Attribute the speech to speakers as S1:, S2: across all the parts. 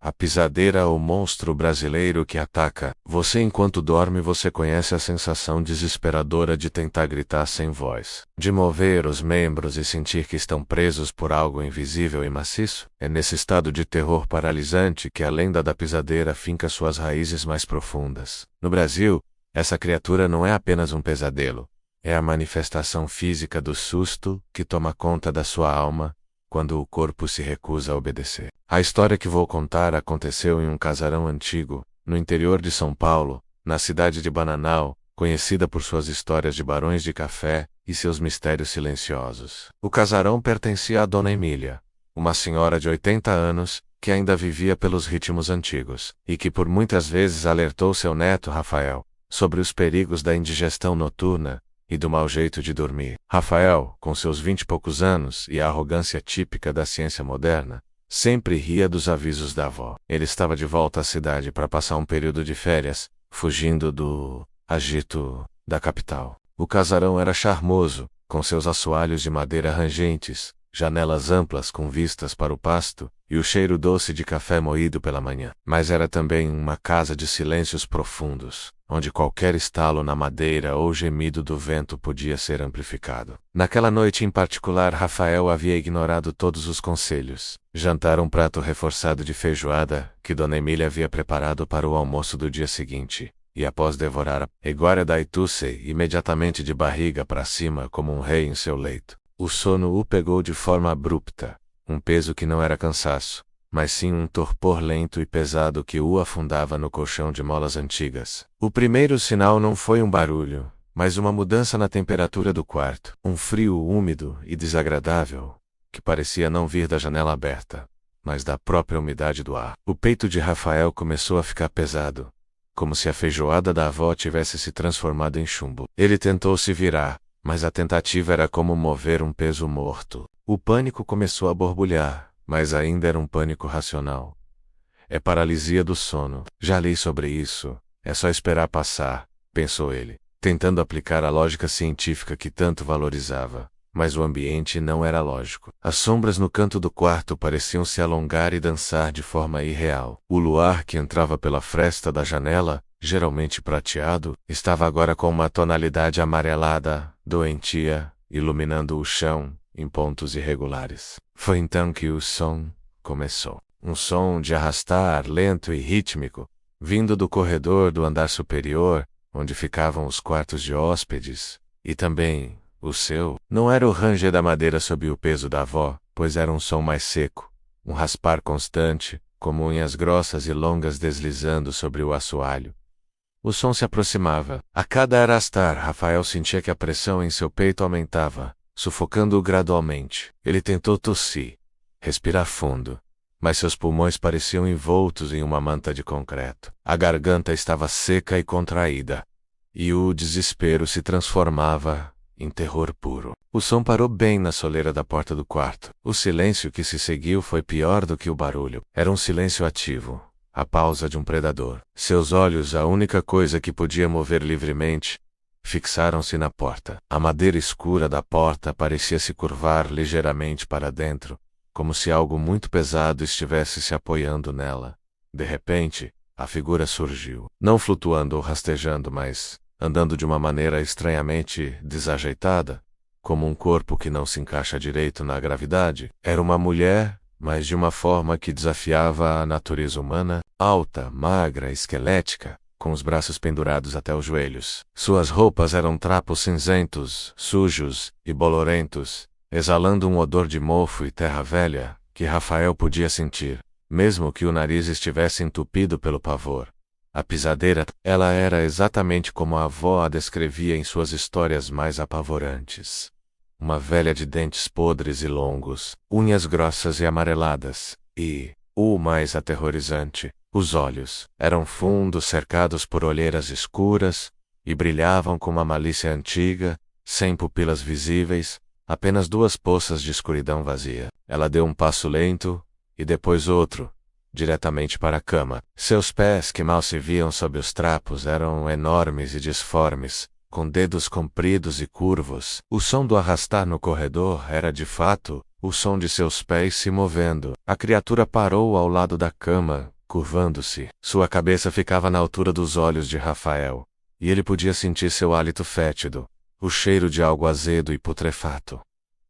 S1: A pisadeira, o monstro brasileiro que ataca você enquanto dorme. Você conhece a sensação desesperadora de tentar gritar sem voz, de mover os membros e sentir que estão presos por algo invisível e maciço? É nesse estado de terror paralisante que a lenda da pisadeira finca suas raízes mais profundas. No Brasil, essa criatura não é apenas um pesadelo. É a manifestação física do susto que toma conta da sua alma quando o corpo se recusa a obedecer. A história que vou contar aconteceu em um casarão antigo, no interior de São Paulo, na cidade de Bananal, conhecida por suas histórias de barões de café e seus mistérios silenciosos. O casarão pertencia a Dona Emília, uma senhora de 80 anos, que ainda vivia pelos ritmos antigos, e que por muitas vezes alertou seu neto Rafael sobre os perigos da indigestão noturna e do mau jeito de dormir. Rafael, com seus 20 e poucos anos e a arrogância típica da ciência moderna, sempre ria dos avisos da avó. Ele estava de volta à cidade para passar um período de férias, fugindo do agito da capital. O casarão era charmoso, com seus assoalhos de madeira rangentes, janelas amplas com vistas para o pasto e o cheiro doce de café moído pela manhã. Mas era também uma casa de silêncios profundos, onde qualquer estalo na madeira ou gemido do vento podia ser amplificado. Naquela noite em particular, Rafael havia ignorado todos os conselhos. Jantara um prato reforçado de feijoada que Dona Emília havia preparado para o almoço do dia seguinte, e após devorar a iguaria da Ituce, imediatamente de barriga para cima como um rei em seu leito. O sono o pegou de forma abrupta, um peso que não era cansaço, mas sim um torpor lento e pesado que o afundava no colchão de molas antigas. O primeiro sinal não foi um barulho, mas uma mudança na temperatura do quarto, um frio úmido e desagradável, que parecia não vir da janela aberta, mas da própria umidade do ar. O peito de Rafael começou a ficar pesado, como se a feijoada da avó tivesse se transformado em chumbo. Ele tentou se virar, mas a tentativa era como mover um peso morto. O pânico começou a borbulhar, mas ainda era um pânico racional. É paralisia do sono. Já li sobre isso. É só esperar passar, pensou ele, tentando aplicar a lógica científica que tanto valorizava. Mas o ambiente não era lógico. As sombras no canto do quarto pareciam se alongar e dançar de forma irreal. O luar que entrava pela fresta da janela, geralmente prateado, estava agora com uma tonalidade amarelada, doentia, iluminando o chão em pontos irregulares. Foi então que o som começou. Um som de arrastar lento e rítmico, vindo do corredor do andar superior, onde ficavam os quartos de hóspedes, e também o seu. Não era o ranger da madeira sob o peso da avó, pois era um som mais seco, um raspar constante, como unhas grossas e longas deslizando sobre o assoalho. O som se aproximava. A cada arrastar, Rafael sentia que a pressão em seu peito aumentava, sufocando-o gradualmente. Ele tentou tossir, respirar fundo, mas seus pulmões pareciam envoltos em uma manta de concreto. A garganta estava seca e contraída, e o desespero se transformava em terror puro. O som parou bem na soleira da porta do quarto. O silêncio que se seguiu foi pior do que o barulho. Era um silêncio ativo, a pausa de um predador. Seus olhos, a única coisa que podia mover livremente, fixaram-se na porta. A madeira escura da porta parecia se curvar ligeiramente para dentro, como se algo muito pesado estivesse se apoiando nela. De repente, a figura surgiu, não flutuando ou rastejando, mas andando de uma maneira estranhamente desajeitada, como um corpo que não se encaixa direito na gravidade. Era uma mulher, mas de uma forma que desafiava a natureza humana, alta, magra, esquelética, com os braços pendurados até os joelhos. Suas roupas eram trapos cinzentos, sujos e bolorentos, exalando um odor de mofo e terra velha, que Rafael podia sentir, mesmo que o nariz estivesse entupido pelo pavor. A pisadeira, ela era exatamente como a avó a descrevia em suas histórias mais apavorantes. Uma velha de dentes podres e longos, unhas grossas e amareladas, e, o mais aterrorizante, os olhos. Eram fundos cercados por olheiras escuras, e brilhavam com uma malícia antiga, sem pupilas visíveis, apenas duas poças de escuridão vazia. Ela deu um passo lento, e depois outro, diretamente para a cama. Seus pés, que mal se viam sob os trapos, eram enormes e disformes, com dedos compridos e curvos. O som do arrastar no corredor era, de fato, o som de seus pés se movendo. A criatura parou ao lado da cama, curvando-se. Sua cabeça ficava na altura dos olhos de Rafael, e ele podia sentir seu hálito fétido, o cheiro de algo azedo e putrefato.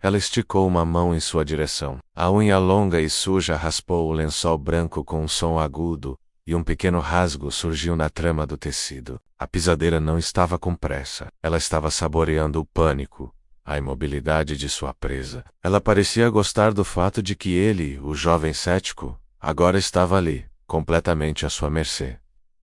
S1: Ela esticou uma mão em sua direção. A unha longa e suja raspou o lençol branco com um som agudo, e um pequeno rasgo surgiu na trama do tecido. A pisadeira não estava com pressa. Ela estava saboreando o pânico, a imobilidade de sua presa. Ela parecia gostar do fato de que ele, o jovem cético, agora estava ali, completamente à sua mercê.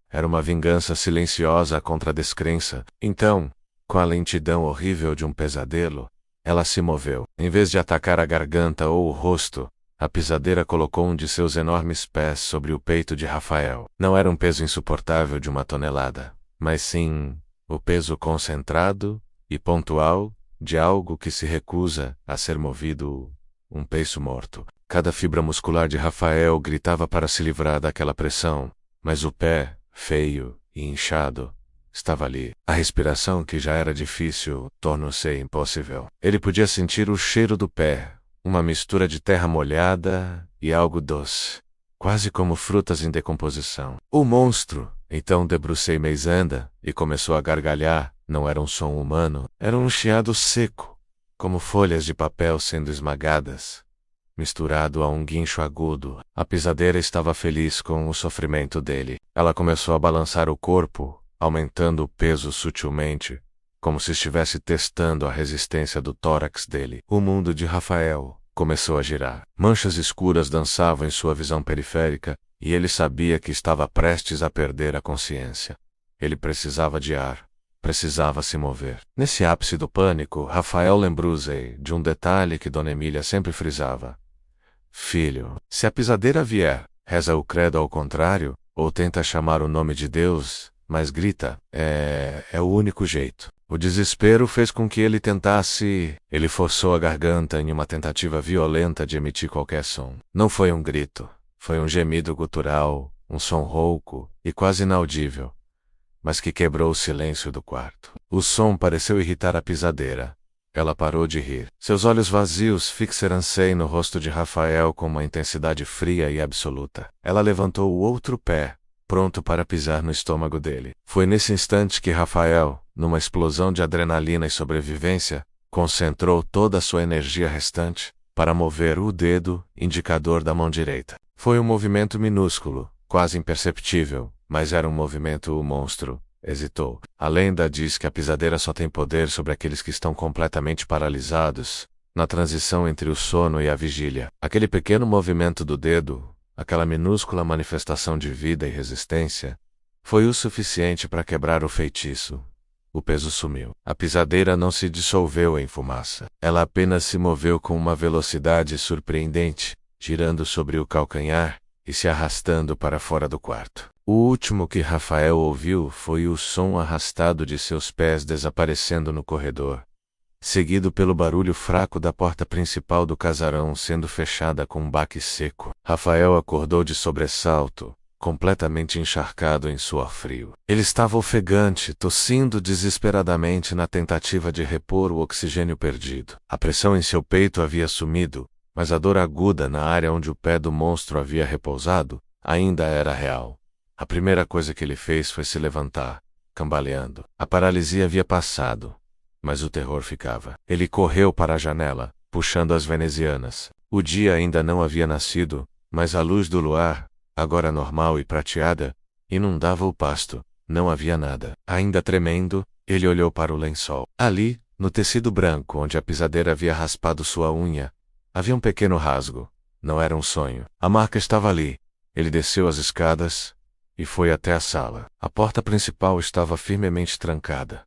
S1: Era uma vingança silenciosa contra a descrença. Então, com a lentidão horrível de um pesadelo, ela se moveu. Em vez de atacar a garganta ou o rosto, a pisadeira colocou um de seus enormes pés sobre o peito de Rafael. Não era um peso insuportável de 1 tonelada, mas sim o peso concentrado e pontual de algo que se recusa a ser movido, um peixe morto. Cada fibra muscular de Rafael gritava para se livrar daquela pressão, mas o pé, feio e inchado, estava ali. A respiração, que já era difícil, tornou-se impossível. Ele podia sentir o cheiro do pé, uma mistura de terra molhada e algo doce, quase como frutas em decomposição. O monstro, então, debruçou Meisanda e começou a gargalhar. Não era um som humano, era um chiado seco, como folhas de papel sendo esmagadas, misturado a um guincho agudo. A pisadeira estava feliz com o sofrimento dele. Ela começou a balançar o corpo, aumentando o peso sutilmente, como se estivesse testando a resistência do tórax dele. O mundo de Rafael começou a girar. Manchas escuras dançavam em sua visão periférica, e ele sabia que estava prestes a perder a consciência. Ele precisava de ar. Precisava se mover. Nesse ápice do pânico, Rafael lembrou-se de um detalhe que Dona Emília sempre frisava. Filho, se a pisadeira vier, reza o credo ao contrário, ou tenta chamar o nome de Deus, mas grita, é o único jeito. O desespero fez com que ele tentasse. Ele forçou a garganta em uma tentativa violenta de emitir qualquer som. Não foi um grito, foi um gemido gutural, um som rouco e quase inaudível, mas que quebrou o silêncio do quarto. O som pareceu irritar a pisadeira. Ela parou de rir. Seus olhos vazios fixaram-se no rosto de Rafael com uma intensidade fria e absoluta. Ela levantou o outro pé, pronto para pisar no estômago dele. Foi nesse instante que Rafael, numa explosão de adrenalina e sobrevivência, concentrou toda a sua energia restante para mover o dedo indicador da mão direita. Foi um movimento minúsculo, quase imperceptível, mas era um movimento. O monstro hesitou. A lenda diz que a pisadeira só tem poder sobre aqueles que estão completamente paralisados, na transição entre o sono e a vigília. Aquele pequeno movimento do dedo, aquela minúscula manifestação de vida e resistência, foi o suficiente para quebrar o feitiço. O peso sumiu. A pisadeira não se dissolveu em fumaça. Ela apenas se moveu com uma velocidade surpreendente, girando sobre o calcanhar e se arrastando para fora do quarto. O último que Rafael ouviu foi o som arrastado de seus pés desaparecendo no corredor, seguido pelo barulho fraco da porta principal do casarão sendo fechada com um baque seco. Rafael acordou de sobressalto, completamente encharcado em suor frio. Ele estava ofegante, tossindo desesperadamente na tentativa de repor o oxigênio perdido. A pressão em seu peito havia sumido, mas a dor aguda na área onde o pé do monstro havia repousado ainda era real. A primeira coisa que ele fez foi se levantar, cambaleando. A paralisia havia passado, mas o terror ficava. Ele correu para a janela, puxando as venezianas. O dia ainda não havia nascido, mas a luz do luar, agora normal e prateada, inundava o pasto. Não havia nada. Ainda tremendo, ele olhou para o lençol. Ali, no tecido branco onde a pisadeira havia raspado sua unha, havia um pequeno rasgo. Não era um sonho. A marca estava ali. Ele desceu as escadas e foi até a sala. A porta principal estava firmemente trancada,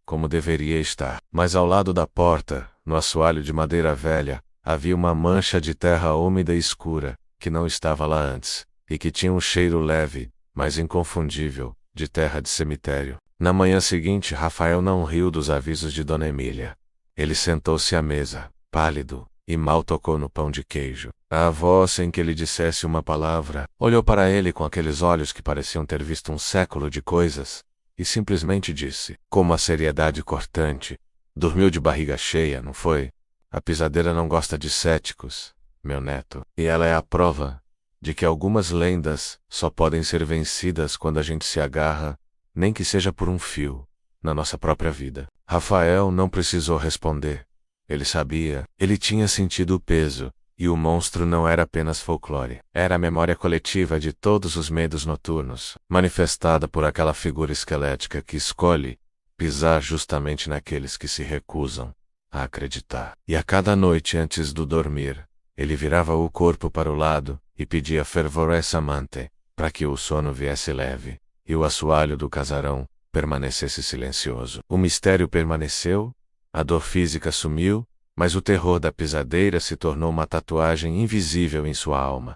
S1: como deveria estar. Mas ao lado da porta, no assoalho de madeira velha, havia uma mancha de terra úmida e escura, que não estava lá antes, e que tinha um cheiro leve, mas inconfundível, de terra de cemitério. Na manhã seguinte, Rafael não riu dos avisos de Dona Emília. Ele sentou-se à mesa, pálido, e mal tocou no pão de queijo. A avó, sem que ele dissesse uma palavra, olhou para ele com aqueles olhos que pareciam ter visto um século de coisas, e simplesmente disse, com uma seriedade cortante: dormiu de barriga cheia, não foi? A pisadeira não gosta de céticos, meu neto, e ela é a prova de que algumas lendas só podem ser vencidas quando a gente se agarra, nem que seja por um fio, na nossa própria vida. Rafael não precisou responder. Ele sabia, ele tinha sentido o peso, e o monstro não era apenas folclore. Era a memória coletiva de todos os medos noturnos, manifestada por aquela figura esquelética que escolhe pisar justamente naqueles que se recusam a acreditar. E a cada noite antes do dormir, ele virava o corpo para o lado e pedia fervorosamente para que o sono viesse leve, e o assoalho do casarão permanecesse silencioso. O mistério permaneceu, a dor física sumiu, mas o terror da pisadeira se tornou uma tatuagem invisível em sua alma.